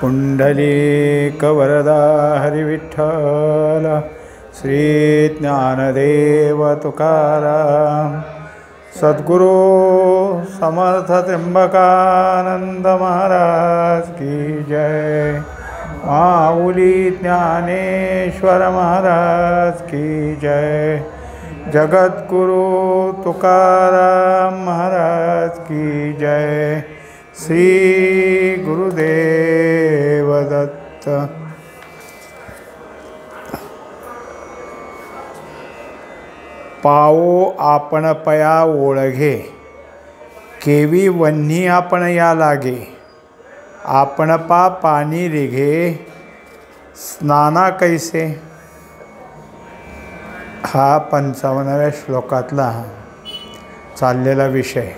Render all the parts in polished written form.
पुंडलीकवरदा हरिविठ्ठल श्री ज्ञानदेव तुकाराम सद्गुरु समर्थ त्र्यंबकानंद महाराज की जय। माऊली ज्ञानेश्वर महाराज की जय। जगद्गुरु तुकाराम महाराज की जय। श्री गुरुदेव दत्त। पावो आपण पया ओळघे, केवी वन्ही आपण या लागे। आपण पा पाणी रिघे, स्नाना कैसे। हा 55व्या श्लोकातला चाललेला विषय।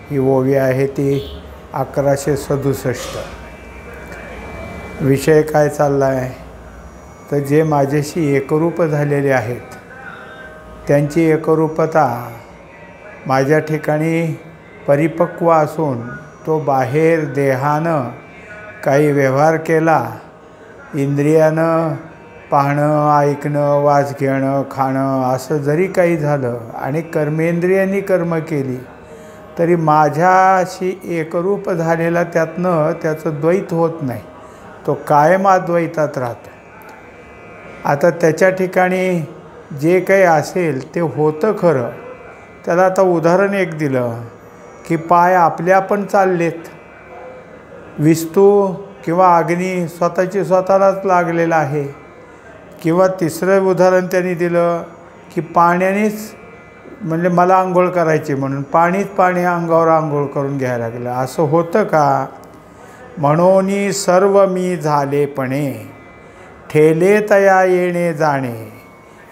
ही ओवी आहे ती 1167। विषय काय चालला आहे तर जे माझ्याशी एकरूप झालेले आहेत त्यांची एकरूपता माझ्या ठिकाणी परिपक्व असून तो बाहेर देहानं काही व्यवहार केला, इंद्रियानं पाहणं, ऐकणं, वास घेणं, खाणं असं जरी काही झालं आणि कर्मेंद्रियांनी कर्म केली तरी माझ्याशी एकरूप झालेला त्यातनं त्याचं द्वैत होत नाही, तो कायम अद्वैतात राहतो। आता त्याच्या ठिकाणी जे काही असेल ते होतं खरं। त्याला आता उदाहरण एक दिलं की पाय आपल्या पण चाललेत, विस्तू किंवा अग्नी स्वतःची स्वतःलाच लागलेला आहे। किंवा तिसरं उदाहरण त्यांनी दिलं की पाण्यानेच म्हणजे मला आंघोळ करायची म्हणून पाणी अंगावर आंघोळ करून घ्यायला लागलं, असं होतं का। म्हणून सर्व मी झालेपणे, ठेले तया येणे जाणे,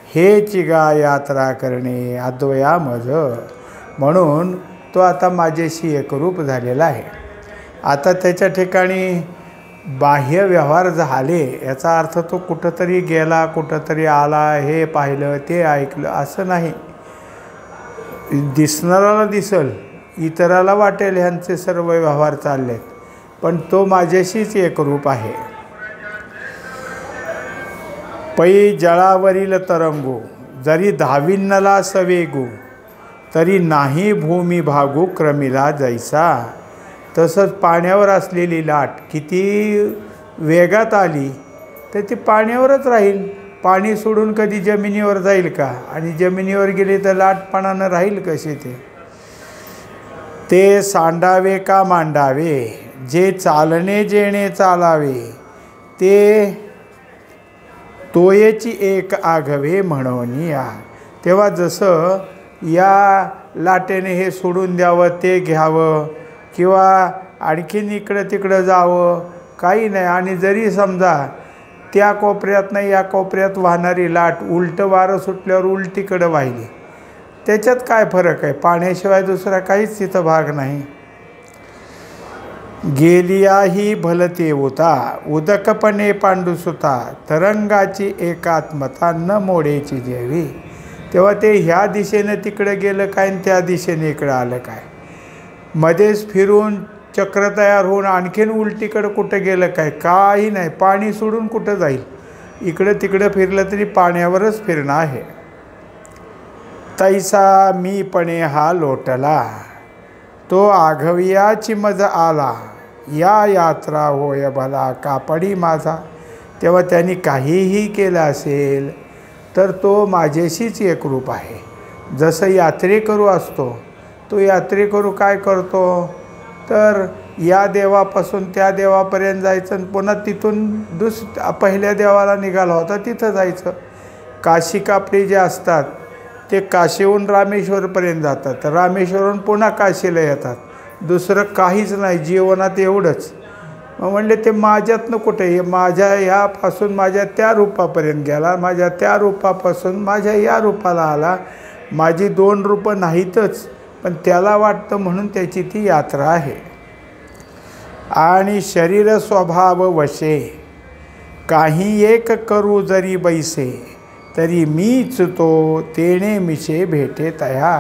हे चिगा यात्रा करणे अद्वया मज। म्हणून तो आता माझ्याशी एकरूप झालेला आहे। आता त्याच्या ठिकाणी बाह्य व्यवहार झाले याचा अर्थ तो कुठंतरी गेला, कुठंतरी आला, हे पाहिलं ते ऐकलं असं नाही। दिसणाराला दिसल, इतराला वाटेल ह्यांचे सर्व व्यवहार चाललेत, पण तो माझ्याशीच एकरूप आहे। पै जळावरील तरंगू, जरी धाविन्नला सवेगू, तरी नाही भूमी भागू क्रमिला जैसा। तसंच पाण्यावर असलेली लाट किती वेगात आली तर ती पाण्यावरच राहील। पाणी सोडून कधी जमिनीवर जाईल का, आणि जमिनीवर गेली तर लाटपणानं राहील कशी ते सांडावे का मांडावे, जे चालणे जेणे चालावे, ते तोयेची एक आघवे म्हणून या। तेव्हा जसं या लाटेने हे सोडून द्यावं, ते घ्यावं किंवा आणखीन इकडं तिकडं जावं काही नाही। आणि जरी समजा त्या कोपऱ्यातनं या कोपऱ्यात वाहणारी लाट उलटं वारं सुटल्यावर उलटीकडं वाहिली, त्याच्यात काय फरक आहे। पाण्याशिवाय दुसरा काहीच तिथं भाग नाही। गेलियाही भलते होता, उदकपणे पांडुसुता, तरंगाची एकात्मता न मोडेची जेवी। तेव्हा ते ह्या दिशेनं तिकडं गेलं काय आणि त्या दिशेने इकडं आलं काय, मध्येच फिरून चक्र तयार होऊन आणखीन उलटीकडं कुठं गेलं काय, काही नाही। पाणी सोडून कुठं जाईल, इकडं तिकडं फिरलं तरी पाण्यावरच फिरणं आहे। तैसा मीपणे हा लोटला, तो आघवियाची मज आला, या यात्रा होय भला कापडी माझा। तेव्हा त्यांनी काहीही केलं असेल तर तो माझ्याशीच एकरूप आहे। जसं यात्रेकरू असतो, तो यात्रेकरू काय करतो तर या देवापासून त्या देवापर्यंत जायचं आणि पुन्हा तिथून पहिल्या देवाला निघाला होता तिथं जायचं। काशी कापडी जे असतात ते काशीहून रामेश्वरपर्यंत जातात, तर रामेश्वरहून पुन्हा काशीला येतात। दुसरं काहीच नाही जीवनात, एवढंच। मग म्हणले ते माझ्यातनं कुठे, हे माझ्या ह्यापासून माझ्या त्या रूपापर्यंत गेला, माझ्या त्या रूपापासून माझ्या या रूपाला आला। माझी 2 रूपं नाहीतच, पण त्याला वाटतं म्हणून त्याची ती यात्रा आहे। आणि शरीर स्वभाव वशे, काही एक करू जरी बैसे, तरी मीच तो तेणे मिशे भेटे तया।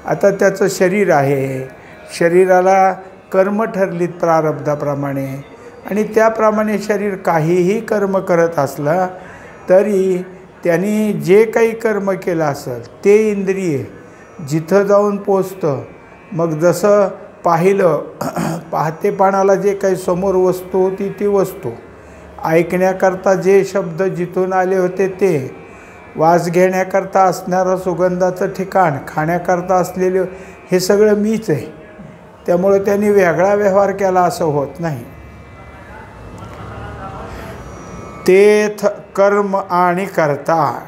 आता त्याचं शरीर आहे, शरीराला कर्म ठरलीत प्रारब्धाप्रमाणे, आणि त्याप्रमाणे शरीर काहीही कर्म करत असला तरी त्यांनी जे काही कर्म केलं असेल ते इंद्रिय जिथं जाऊन पोचतं. मग जसं पाहिलं पाहतेपणाला जे काही समोर वस्तू होती ती वस्तू, ऐकण्याकरता जे शब्द जिथून आले होते ते, वास घेण्याकरता असणारं सुगंधाचं ठिकाण, खाण्याकरता असलेले हे सगळं मीच आहे. त्यामुळे त्यांनी वेगळा व्यवहार केला असं होत नाही. तेथ कर्म आणि करता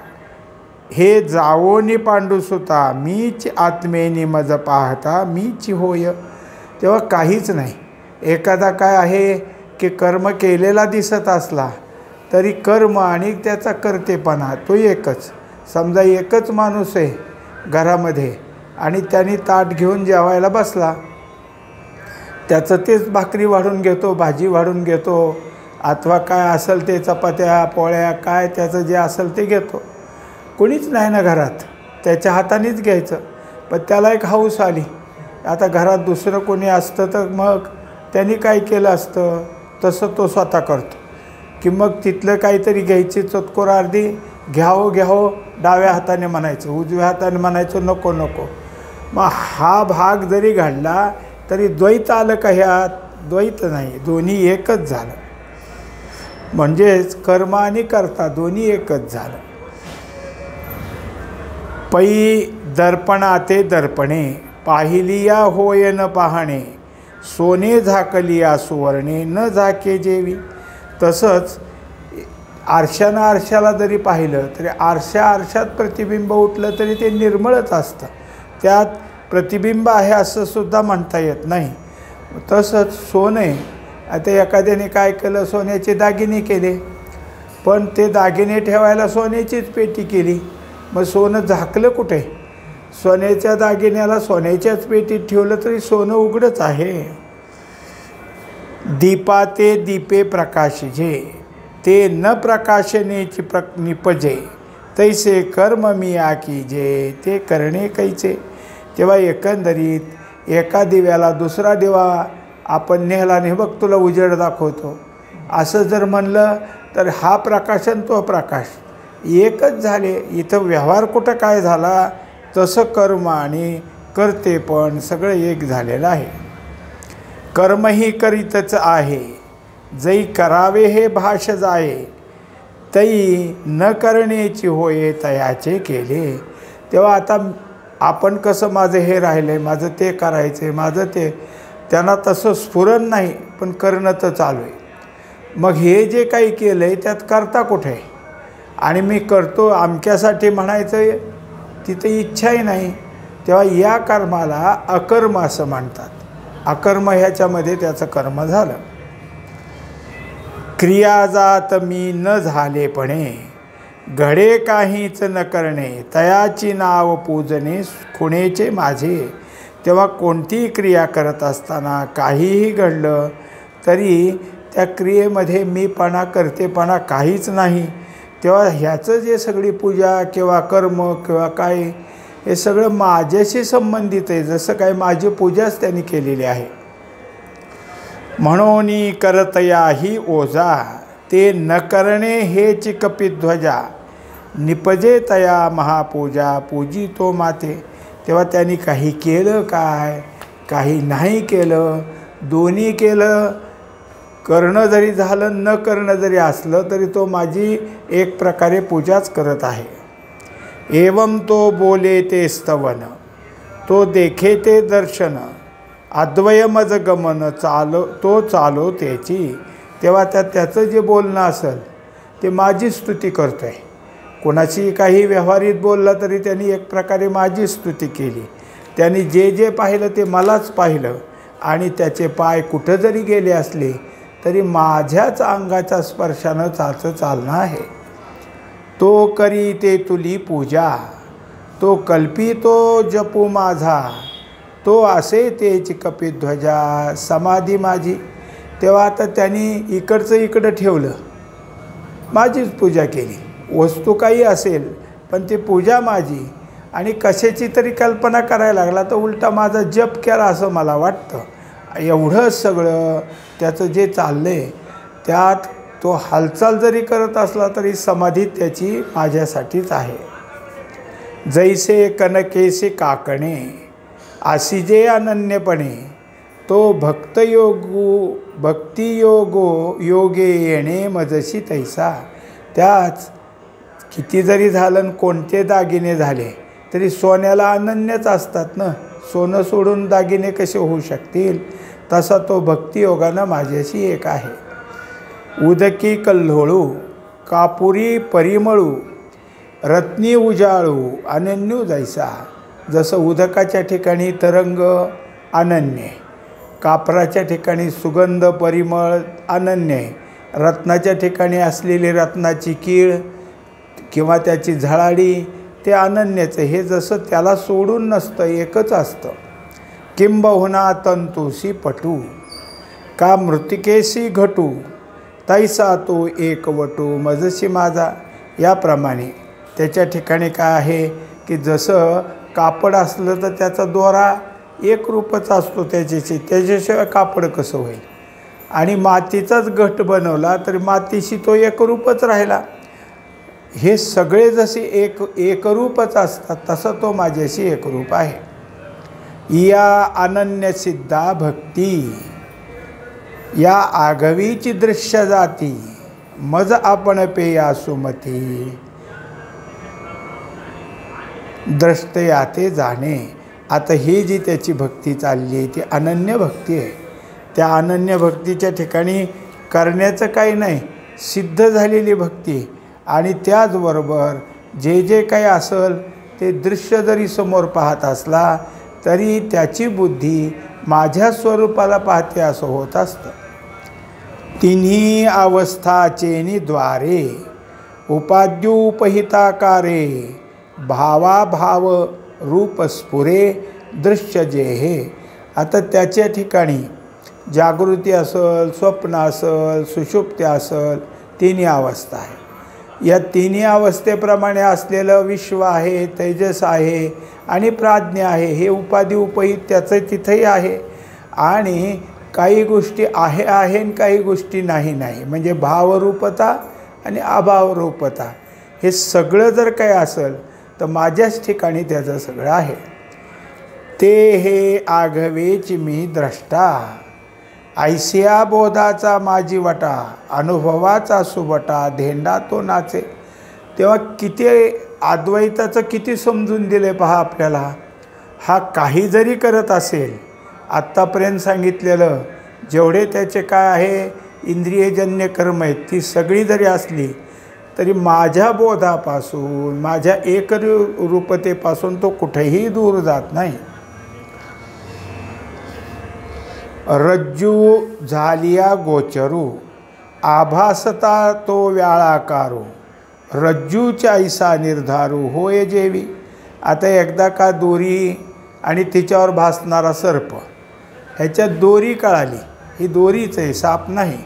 हे जावोनी पांडुसुता, मीच आत्मेनी मज पाहता मीच होय. तेव्हा काहीच नाही. एखादा काय आहे की कर्म केलेला दिसत असला तरी कर्म आणि त्याचा कर्तेपणा तो एकच. समजा एकच माणूस आहे घरामध्ये आणि त्यांनी ताट घेऊन जेवायला बसला, त्याचं तेच भाकरी वाढून घेतो, भाजी वाढून घेतो, अथवा काय असेल ते चपात्या पोळ्या काय त्याचं जे असेल ते घेतो. कोणीच नाही ना घरात, त्याच्या हातानेच घ्यायचं. पण त्याला एक हौस आली. आता घरात दुसरं कोणी असतं तर मग त्यांनी काय केलं असतं तसं तो स्वतः करतो की मग तिथलं काहीतरी घ्यायची चतकोर अर्धी घ्यावं डाव्या हाताने म्हणायचं, उजव्या हाताने म्हणायचं नको नको. मग हा भाग जरी घडला तरी द्वैत आलं का ह्यात? द्वैत नाही, दोन्ही एकच झालं. म्हणजेच कर्म आणि कर्ता दोन्ही एकच झालं. पै दर्पणाते दर्पणे पाहिलिया होय न पाहणे, सोने झाकलिया सुवर्णे न झाके जेवी. तसंच आरशानं आरशाला जरी पाहिलं तरी आरशात प्रतिबिंब उठलं तरी ते निर्मळच असतं, त्यात प्रतिबिंब आहे असं सुद्धा म्हणता येत नाही. तसंच सोने, आता एखाद्याने काय केलं, सोन्याचे दागिने केले, पण ते दागिने ठेवायला सोन्याचीच पेटी केली. मग सोनं झाकलं कुठे? सोन्याच्या दागिन्याला सोन्याच्याच पेटीत ठेवलं तरी सोनं उघडच आहे. दीपाते दीपे प्रकाशजे ते न प्रकाशनेची निपजे, तैसे कर्म मी आकीजे ते करणे कैचे. तेव्हा एकंदरीत एका दिव्याला दुसरा दिवा आपण नेहला नाही बघ तुला उजेड दाखवतो असं जर म्हणलं तर हा प्रकाश आणि तो प्रकाश एकच झाले. इथं व्यवहार कुठं काय झाला? तसं कर्म आणि करते पण सगळं एक झालेलं आहे. कर्मही करीतच आहे, जै करावे हे भाष जाये, तै न करण्याची होय तयाचे केले. तेव्हा आता आपण कसं माझं हे राहिलं आहे, माझं ते करायचं आहे, माझं ते, त्यांना तसं स्फुरण नाही पण करणं तर चालू आहे. मग हे जे काही केलं आहे त्यात करता कुठे आहे? आणि मी करतो अमक्यासाठी म्हणायचं तिथे इच्छाही नाही. तेव्हा या कर्माला अकर्म असं म्हणतात. अकर्म ह्याच्यामध्ये त्याचं कर्म झालं. क्रिया जात मी न झालेपणे, घडे काहीच न करणे, तयाची नाव पूजने खुणेचे माझे. तेव्हा कोणतीही क्रिया करत असताना काहीही घडलं तरी त्या क्रियेमध्ये मीपणा करतेपणा काहीच नाही. तेव्हा ह्याचं जे सगळी पूजा किंवा कर्म किंवा काय हे सगळं माझ्याशी संबंधित आहे, जसं काय माझी पूजाच त्यांनी केलेली आहे. म्हणून करतया ही ओझा, ते न करणे हेच कपिध्वजा, निपजे तया महापूजा पूजी तो माते. तेव्हा त्यांनी काही केलं काय, काही नाही केलं, दोन्ही केलं. करणं जरी झालं न करणं जरी असलं तरी तो माझी एक प्रकारे पूजाच करत आहे. एवं तो बोले ते स्तवन, तो देखे ते दर्शन, अद्वयमज गमन चालो त्याची. तेव्हा त्याचं जे बोलणं असेल ते माझी स्तुती करतो आहे. कोणाची काही व्यवहारीत बोलला तरी त्यांनी एक प्रकारे माझी स्तुती केली. त्यांनी जे जे पाहिलं ते मलाच पाहिलं आणि त्याचे पाय कुठं जरी गेले असले तरी माझ्याच अंगाच्या स्पर्शानं चालणं आहे. तो करी ते तुली पूजा, तो कल्पी तो जपू माझा, तो असे तेच कपिध्वजा समाधी माझी. तेव्हा आता त्यांनी इकडचं इकडं ठेवलं, माझीच पूजा केली. वस्तू काही असेल पण ती पूजा माझी. आणि कशाची तरी कल्पना करायला लागला तर उलटा माझा जप केला असं मला वाटतं. एवढं सगळं त्याचं जे चाललं आहे त्यात तो हालचाल जरी करत असला तरी समाधी त्याची माझ्यासाठीच आहे. जैसे कनकेसे काकणे आसिजे अनन्यपणे, तो भक्तियोगो योगे येणे मजशी तैसा. त्याच किती जरी झालं कोणते दागिने झाले तरी सोन्याला अनन्यच असतात ना. सोनं सोडून दागिने कसे होऊ शकतील? तसा तो भक्तियोगानं माझ्याशी एक आहे. उदकी कल्होळू कापुरी परिमळू रत्नी उजाळू अनन्यू जैसा. जसं उदकाच्या ठिकाणी तरंग अनन्य, कापराच्या ठिकाणी सुगंध परिमळ अनन्य, रत्नाच्या ठिकाणी असलेली रत्नाची कीळ किंवा त्याची झळाळी ते अनन्यच. हे जसं त्याला सोडून नसतं, एकच असतं. किंबहुना तंतुसी पटू का मृतिकेशी घटू, तैसा तो एकवटू मजशी माझा. याप्रमाणे त्याच्या ठिकाणी काय आहे की जसं कापड असलं तर त्याचा दोरा एक रूपच असतो त्याच्याशिवाय कापड कसं होईल? आणि मातीचाच घट बनवला तरी मातीशी तो एकरूपच राहिला. हे सगळे जसे एकरूपच असतात तसं तो माझ्याशी एकरूप आहे. या अनन्यसिद्धा भक्ती या आघवीची दृश्य जाती, मज आपण पेया सुमती द्रष्टयाते जाणे. आता ही जी त्याची भक्ती चालली आहे ती अनन्य भक्ती आहे. त्या अनन्य भक्तीच्या ठिकाणी करण्याचं काही नाही, सिद्ध झालेली भक्ती. आणि त्याचबरोबर जे जे काही असेल ते दृश्य जरी समोर पाहत असला तरी त्याची बुद्धी माझ्या स्वरूपाला पाहते असं होत असतं. तिन्ही अवस्थाचेनी द्वारे उपाद्युपहिताकारे, भावाभाव रूप स्फुरे दृश्य जे हे. आता त्याच्या ठिकाणी जागृती असेल, स्वप्न असेल, सुषुप्ती असेल, तिन्ही अवस्था आहे. या तिन्ही अवस्थेप्रमाणे असलेलं विश्व आहे, तेजस आहे आणि प्राज्ञा आहे. हे उपाधी उपहित त्याचं तिथंही आहे. आणि काही गोष्टी आहे आणि काही गोष्टी नाही. म्हणजे भावरूपता आणि अभावरूपता हे सगळं जर काही असेल तर माझ्याच ठिकाणी त्याचं सगळं आहे. ते हे आघवेची मी द्रष्टा, ऐसिया बोधाचा माझी वटा, अनुभवाचा सुबटा धेंडा तो नाचे. तेव्हा किती अद्वैताचं किती समजून दिले पहा आपल्याला. हा काही जरी करत असेल, आत्तापर्यंत सांगितलेलं जेवढे त्याचे काय आहे इंद्रियजन्य कर्म आहेत ती सगळी जरी असली तरी माझ्या बोधापासून, माझ्या एकरूपतेपासून तो कुठेही दूर जात नाही. रज्जू झालिया गोचरू आभासता तो व्याळाकारू, रज्जूच्या ऐसा निर्धारू होय जेवी. आता एकदा का दोरी आणि तिच्यावर भासणारा सर्प, ह्याच्यात दोरी कळाली, ही दोरीच आहे, साप नाही.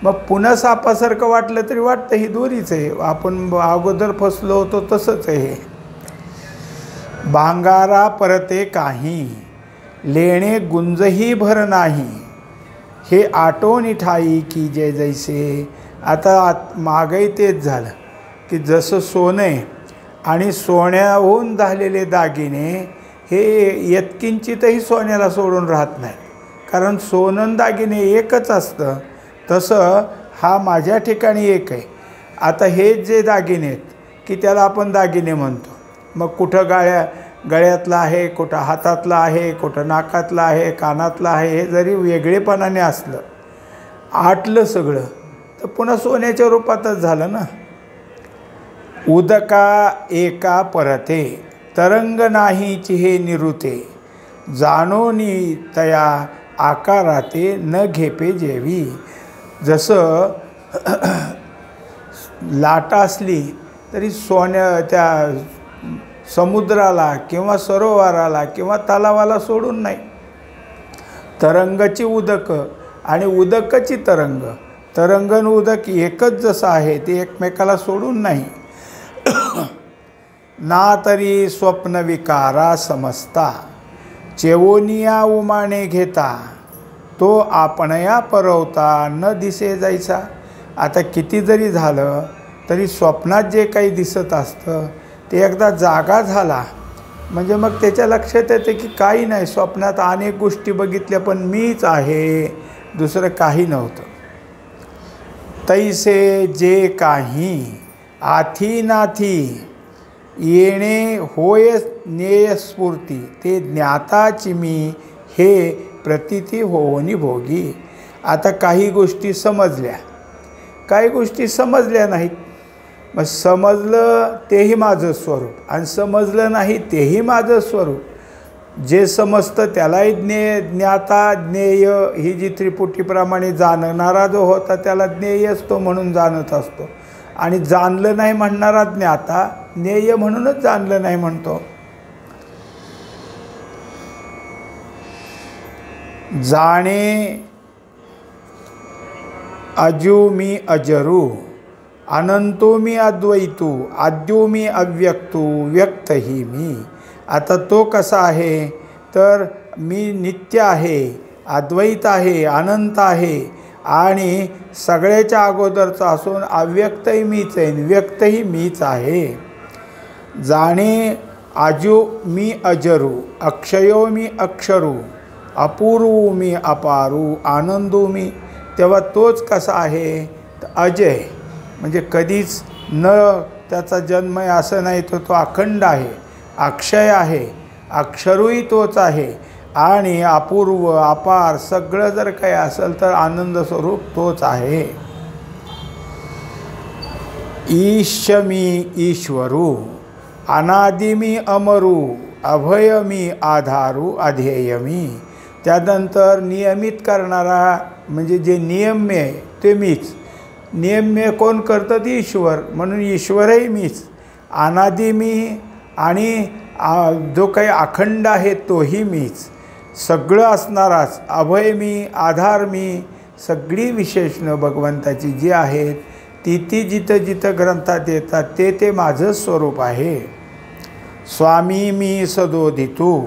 मग पुन्हा सापासारखं वाटलं तरी वाटतं ही दोरीच आहे, आपण अगोदर फसलो होतो तसंच आहे. भांगारा परते काही लेणे गुंजही भर नाही, हे आटोनी ठाई की जय जैसे. आता मागही तेच झालं की जसं सोने आणि सोन्याहून झालेले दागिने हे यत्किंचितही सोन्याला सोडून राहत नाही, कारण सोनं दागिने एकच असतं. तसं हा माझ्या ठिकाणी एक आहे. आता हे जे दागिने आहेत की त्याला आपण दागिने म्हणतो. मग कुठं गळ्यातला आहे, कुठं हातातला आहे, कुठं नाकातला आहे, कानातला आहे, हे जरी वेगळेपणाने असलं, आटलं सगळं तर पुन्हा सोन्याच्या रूपातच झालं ना. उदका एका परते तरंग नाहीची हे निरुते, जाणोनी तया आकाराते न घेपे जेवी. जसं लाटा असली तरी त्या समुद्राला किंवा सरोवराला किंवा तलावाला सोडून नाही. तरंगाची उदक आणि उदकाची तरंग, तरंगण उदक एकच जसं आहे ते एकमेकाला सोडून नाही. ना तरी स्वप्न विकारा समजता, चेवोनिया उमाने घेता, तो आपणया परवता न दिसे जायचा. आता किती जरी झालं तरी स्वप्नात जे काही दिसत असतं ते एकदा जागा झाला म्हणजे मग त्याच्या लक्षात येते की काही नाही, स्वप्नात अनेक गोष्टी बघितल्या पण मीच आहे, दुसरं काही नव्हतं. तैसे जे काही आथी नाथी येणे होय ज्ञेय स्फूर्ती, ते ज्ञाताची मी हे प्रतीती होवनी भोगी. आता काही गोष्टी समजल्या, काही गोष्टी समजल्या नाहीत. मग समजलं तेही माझं स्वरूप आणि समजलं नाही तेही माझं स्वरूप. जे समजतं त्यालाही ज्ञाता ज्ञेय ही जी त्रिपुटीप्रमाणे जाणणारा जो होता त्याला ज्ञेय असतो म्हणून जाणत असतो, आणि जाणलं नाही म्हणणारा ज्ञाता ज्ञेय म्हणूनच जाणलं नाही म्हणतो. जाणे अजू मी अजरू, अनंतो मी अद्वैतू, आद्यो मी अव्यक्तू, व्यक्त ही मी. आता तो कसा आहे तर मी नित्य आहे, अद्वैत आहे, अनंत आहे आणि सगळ्याच्या अगोदरचा असून अव्यक्तही मीच आहे, व्यक्तही मीच आहे. जाणे आजो मी अजरू, अक्षयो मी अक्षरू, अपूर्व मी अपारू, आनंदो मी. तेव्हा तोच कसा आहे तर अजय, म्हणजे कधीच न त्याचा जन्म आहे असं नाही, तो अखंड आहे, अक्षय आहे, अक्षरूही तोच आहे आणि अपूर्व अपार सगळं जर काही असेल तर आनंद स्वरूप तोच आहे. ईश मी ईश्वरू, अनादि मी अमरू, अभय मी आधारू, अध्येय मी. त्यानंतर नियमित करणारा म्हणजे जे नियम्य आहे ते मीच. नियम्य कोण करतात? ईश्वर, म्हणून ईश्वरही मीच. अनादि मी आणि जो काही अखंड आहे तोही मीच. सगळं असणाराच अभय मी, आधार मी. सगळी विशेषणं भगवंताची जी आहेत ती जिथं जिथं ग्रंथात येतात ते माझं स्वरूप आहे. स्वामी मी सदोदितू,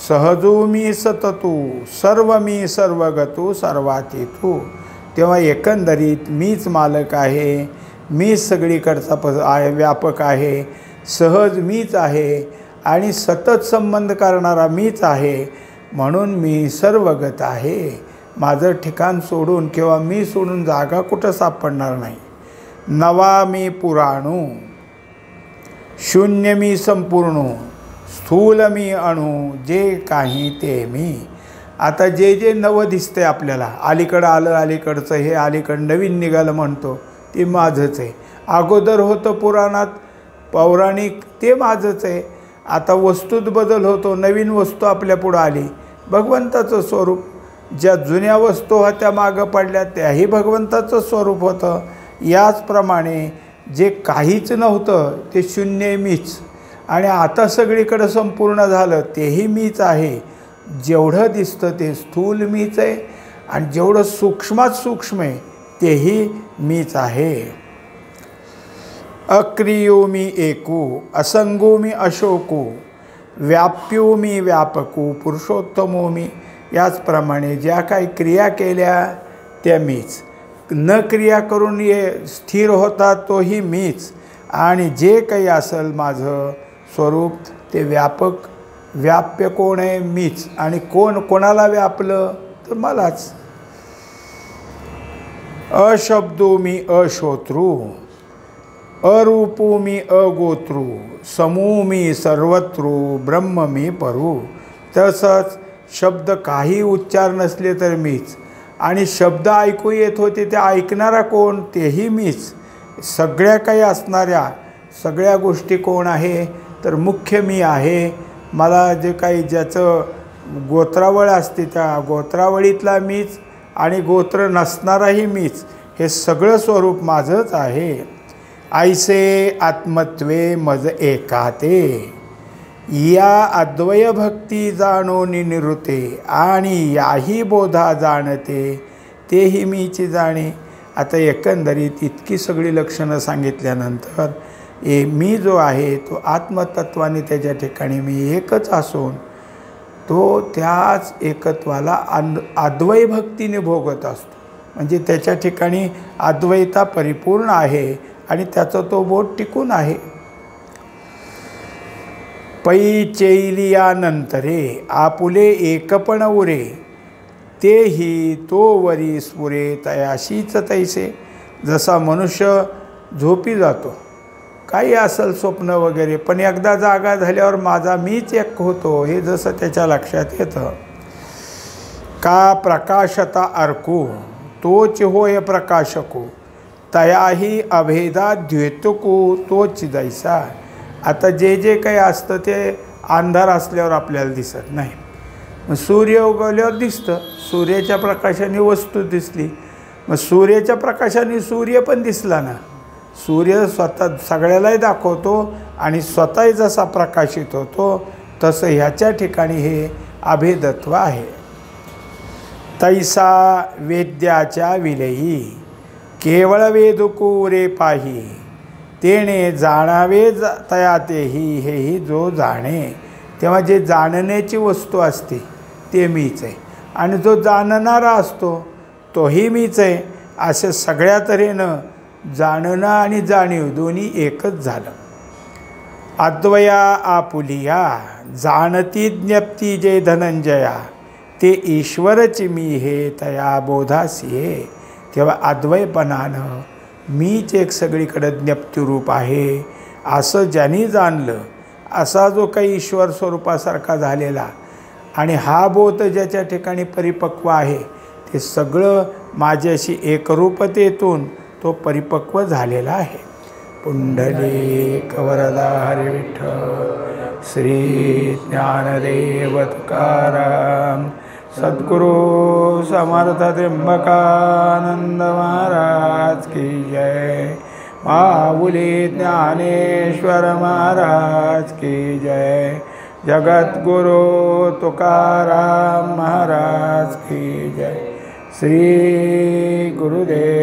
सहजू मी सततू, सर्व मी सर्वगतू, सर्वातीतू. तेव्हा एकंदरीत मीच मालक आहे, मीच सगळीकडचा व्यापक आहे, सहज मीच आहे आणि सतत संबंध करणारा मीच आहे, म्हणून मी सर्वगत आहे. माझं ठिकाण सोडून किंवा मी सोडून जागा कुठं सापडणार नाही. नवा मी पुराणू, शून्य मी संपूर्ण, स्थूल मी अणू, जे काही ते मी. आता जे जे नवं दिसतंय आपल्याला, अलीकडं आलं, अलीकडचं हे अलीकडं नवीन निघालं म्हणतो ते माझंच आहे. अगोदर होतं पुराणात पौराणिक ते माझंच आहे. आता वस्तूत बदल होतो, नवीन वस्तू आपल्या पुढं आली, भगवंताचं स्वरूप. ज्या जुन्या वस्तू होत्या मागं पडल्या त्याही भगवंताचं स्वरूप होतं. याचप्रमाणे जे काहीच नव्हतं ते शून्य मीच आणि आता सगळीकडं संपूर्ण झालं तेही मीच आहे. जेवढं दिसतं ते स्थूल मीच आहे आणि जेवढं सूक्ष्मात सूक्ष्म आहे तेही मीच आहे. अक्रियो मी एकू, असंगो मी अशोकू, व्याप्यो मी व्यापकू, पुरुषोत्तमो मी. याचप्रमाणे ज्या काही क्रिया केल्या त्या मीच, न क्रिया करून स्थिर होता तोही मीच, आणि जे काही असेल माझं स्वरूप ते व्यापक. व्याप्य कोण आहे? मीच. आणि कोणाला व्यापलं तर मलाच. अशब्दो मी अश्रोतृ, अरूपो मी अगोतृ, समू मी सर्वतृ, ब्रह्म मी परू. तसंच शब्द काही उच्चार नसले तर मीच, आणि शब्द ऐकू येत होते ते ऐकणारा कोण? तेही मीच. सगळ्या काही असणाऱ्या सगळ्या गोष्टी कोण आहे तर मुख्य मी आहे. मला जे काही ज्याचं गोत्रावळ असते त्या गोत्रावळीतला मीच आणि गोत्र नसणाराही मीच. हे सगळं स्वरूप माझंच आहे. ऐसे आत्मत्वे मज एकाते, या अद्वय भक्ती जाणोनी निरुते, आणि याही बोधा जाणते तेही मीची जाणे. आता एकंदरीत इतकी सगळी लक्षणं सांगितल्यानंतर मी जो आहे तो आत्मतत्वाने त्याच्या ठिकाणी मी एकच असून तो त्याच एकत्वाला अद्वै भक्तीने भोगत असतो. म्हणजे त्याच्या ठिकाणी अद्वैता परिपूर्ण आहे आणि त्याचा तो बोध टिकून आहे. पै चैलियानंतरे आपुले एकपण उरे, तेही तो वरी स्फुरे तयाशीच तैसे. जसा मनुष्य झोपी जातो, काही असेल स्वप्न वगैरे, पण एकदा जागा झाल्यावर माझा मीच एक होतो हे जसं त्याच्या लक्षात येतं. का प्रकाशता अर्कू तोच होय प्रकाशको, तयाही अभेदा द्वेतको तोच दैसा. आता जे जे काही असतं ते अंधार असल्यावर आपल्याला दिसत नाही. मग सूर्य उगवल्यावर दिसतं, सूर्याच्या प्रकाशाने वस्तू दिसली. मग सूर्याच्या प्रकाशाने सूर्य पण दिसला ना. सूर्य स्वतः सगळ्यालाही दाखवतो आणि स्वतःही जसा प्रकाशित होतो तसं ह्याच्या ठिकाणी हे अभेदत्व आहे. तैसा वेद्याच्या विलयी केवळ वेदुकू रे पाही, तेणे जाणावे तया तेही हेही जो जाणे. तेव्हा जे जाणण्याची वस्तू असते ते मीच आहे आणि जो जाणणारा असतो तोही मीच आहे. असे सगळ्या तऱ्हेनं जाणणं आणि जाणीव दोन्ही एकच झालं. अद्वया आपुलिया जाणती ज्ञप्ती जे धनंजया, ते ईश्वरच मी हे तया बोधासी हे. तेव्हा अद्वैपणानं मीच एक सगळीकडे ज्ञप्तिरूप आहे असं ज्यांनी जाणलं, असा जो काही ईश्वर स्वरूपासारखा झालेला आणि हा बोध ज्याच्या ठिकाणी परिपक्व आहे ते सगळं माझ्याशी एकरूपतेतून तो परिपक्व झालेला आहे. पुंडलिक वरदा हरी विठ्ठल. श्री ज्ञानदेव तुकाराम सद्गुरु समर्थ त्र्यंबकानंद महाराज की जय. माऊली ज्ञानेश्वर महाराज की जय. जगद्गुरु तुकाराम महाराज की जय. श्री गुरुदेव